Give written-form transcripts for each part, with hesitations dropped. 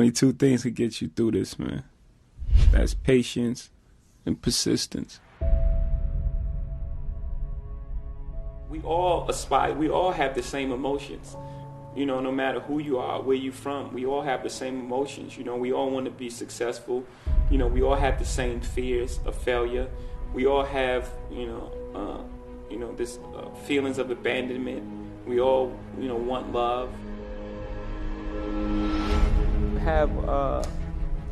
only two things can get you through this, man. That's patience and persistence. We all aspire, we all have the same emotions. You know, no matter who you are, where you from, we all have the same emotions. You know, we all want to be successful. You know, we all have the same fears of failure. We all have, this feelings of abandonment. We all, want love. Have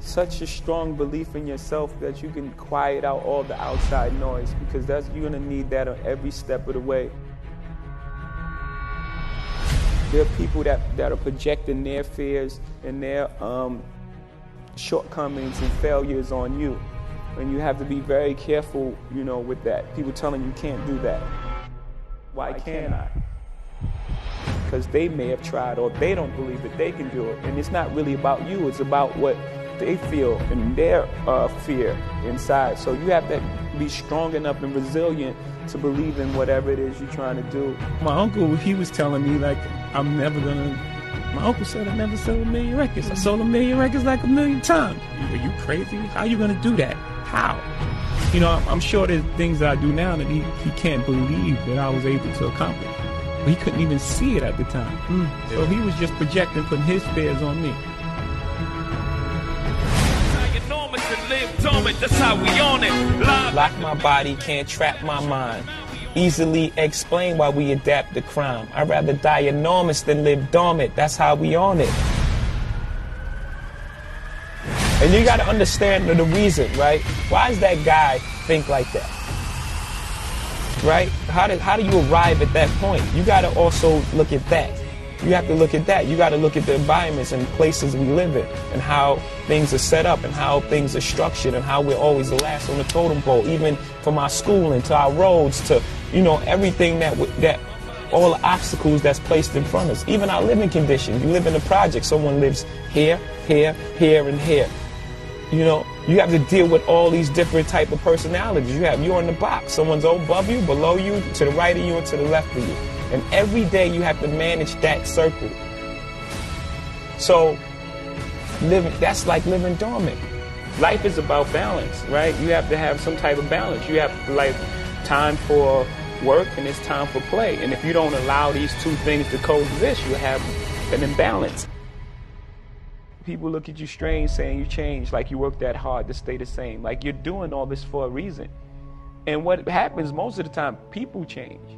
such a strong belief in yourself that you can quiet out all the outside noise, because you're gonna need that on every step of the way. There are people that are projecting their fears and their shortcomings and failures on you. And you have to be very careful, with that. People telling you can't do that. Why can't I? Because they may have tried, or they don't believe that they can do it. And it's not really about you, it's about what they feel and their fear inside. So you have to be strong enough and resilient to believe in whatever it is you're trying to do. My uncle, he was telling me, like, my uncle said I never sold 1 million records. I sold 1 million records like 1 million times. Are you crazy? How are you gonna do that? How? I'm sure there's things that I do now that he can't believe that I was able to accomplish. But he couldn't even see it at the time. So he was just projecting, putting his fears on me. That's how we on it. Lock my body, can't trap my mind. Easily explain why we adapt to crime. I'd rather die enormous than live dormant. That's how we on it. And you gotta understand the reason, right? Why does that guy think like that? Right? How do you arrive at that point? You gotta also look at that. You have to look at that. You gotta look at the environments and places we live in, and how things are set up, and how things are structured, and how we're always the last on the totem pole, even from our schooling to our roads to, everything that all the obstacles that's placed in front of us. Even our living conditions. You live in a project, someone lives here, here, here, and here. You have to deal with all these different type of personalities. You're in the box. Someone's above you, below you, to the right of you, and to the left of you. And every day you have to manage that circle. So that's like living dormant. Life is about balance, right? You have to have some type of balance. You have time for work and it's time for play. And if you don't allow these two things to coexist, you have an imbalance. People look at you strange saying you changed, like you worked that hard to stay the same. Like you're doing all this for a reason. And what happens most of the time, people change.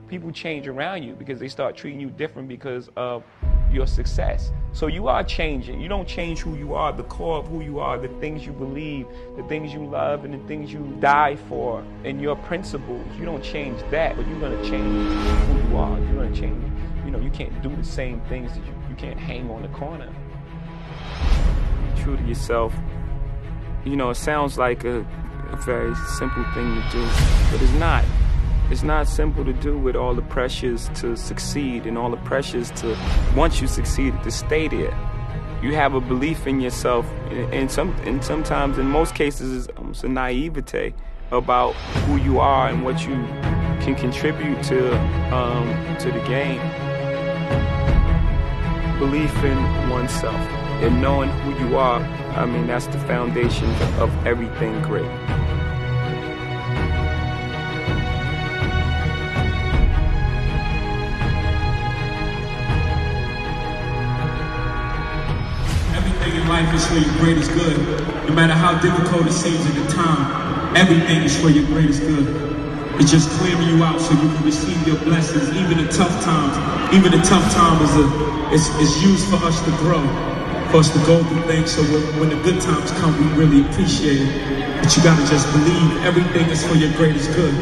People change around you because they start treating you different because of your success. So you are changing. You don't change who you are, the core of who you are, the things you believe, the things you love, and the things you die for, and your principles. You don't change that, but you're going to change who you are. You're going to change. You can't do the same things that you can't hang on the corner. True to yourself. It sounds like a very simple thing to do, but it's not. It's not simple to do with all the pressures to succeed and all the pressures to, once you succeed, to stay there. You have a belief in yourself, and sometimes, in most cases, it's almost a naivete about who you are and what you can contribute to the game. Belief in oneself and knowing who you are, that's the foundation of everything great. Life is for your greatest good. No matter how difficult it seems at the time, everything is for your greatest good. It's just clearing you out so you can receive your blessings, even in tough times. Even in tough times is used for us to grow, for us to go through things. So when the good times come, we really appreciate it. But you gotta just believe everything is for your greatest good.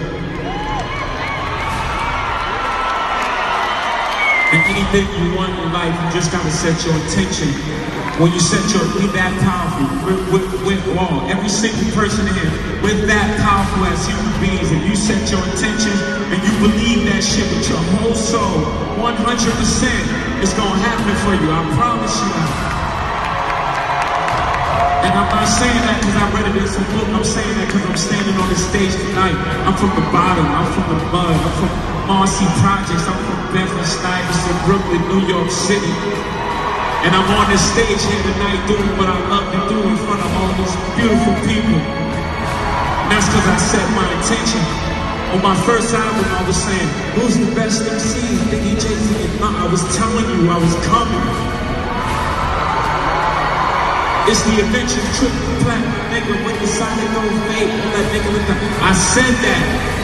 And anything you want in life, you just gotta set your intention. When you set be that powerful, we're all, every single person here, we're that powerful as human beings. If you set your intention and you believe that shit with your whole soul, 100%, it's gonna happen for you, I promise you. And I'm not saying that because I read it in some book, I'm saying that because I'm standing on this stage tonight. I'm from the bottom, I'm from the mud, I'm from Marcy Projects, I'm from Bedford-Stuyvesant, Brooklyn, New York City. And I'm on this stage here tonight doing what I love to do in front of all these beautiful people. And that's because I set my intention. On my first album, I was saying, who's the best MC? Biggie, Jay-Z, and I was telling you I was coming. It's the adventure trip, platinum nigga with the sonic no fade. All that nigga with the... I said that.